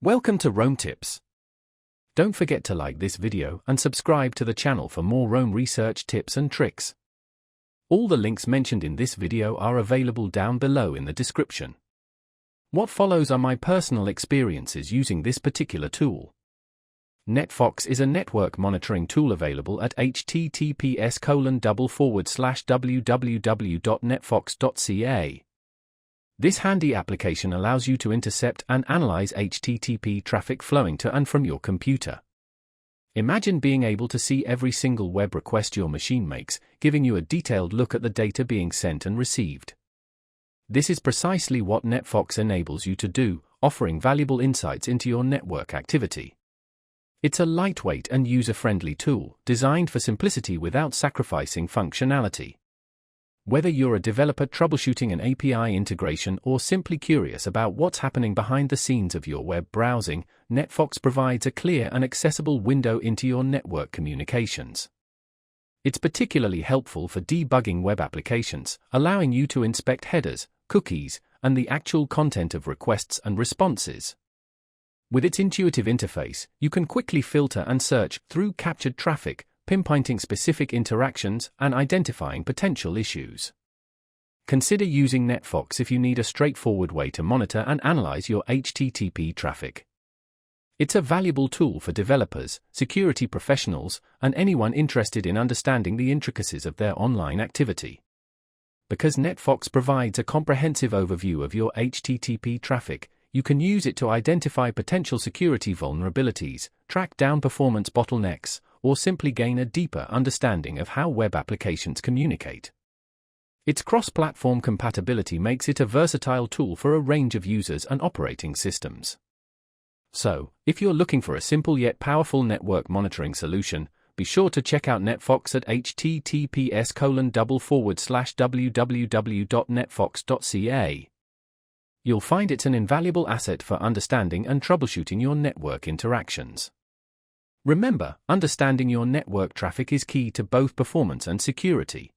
Welcome to Roam Tips. Don't forget to like this video and subscribe to the channel for more Roam research tips and tricks. All the links mentioned in this video are available down below in the description. What follows are my personal experiences using this particular tool. Netfox is a network monitoring tool available at https://www.netfox.ca. This handy application allows you to intercept and analyze HTTP traffic flowing to and from your computer. Imagine being able to see every single web request your machine makes, giving you a detailed look at the data being sent and received. This is precisely what Netfox enables you to do, offering valuable insights into your network activity. It's a lightweight and user-friendly tool, designed for simplicity without sacrificing functionality. Whether you're a developer troubleshooting an API integration or simply curious about what's happening behind the scenes of your web browsing, Netfox provides a clear and accessible window into your network communications. It's particularly helpful for debugging web applications, allowing you to inspect headers, cookies, and the actual content of requests and responses. With its intuitive interface, you can quickly filter and search through captured traffic, pinpointing specific interactions and identifying potential issues. Consider using Netfox if you need a straightforward way to monitor and analyze your HTTP traffic. It's a valuable tool for developers, security professionals, and anyone interested in understanding the intricacies of their online activity. Because Netfox provides a comprehensive overview of your HTTP traffic, you can use it to identify potential security vulnerabilities, track down performance bottlenecks, or simply gain a deeper understanding of how web applications communicate. Its cross-platform compatibility makes it a versatile tool for a range of users and operating systems. So, if you're looking for a simple yet powerful network monitoring solution, be sure to check out Netfox at https://www.netfox.ca. You'll find it's an invaluable asset for understanding and troubleshooting your network interactions. Remember, understanding your network traffic is key to both performance and security.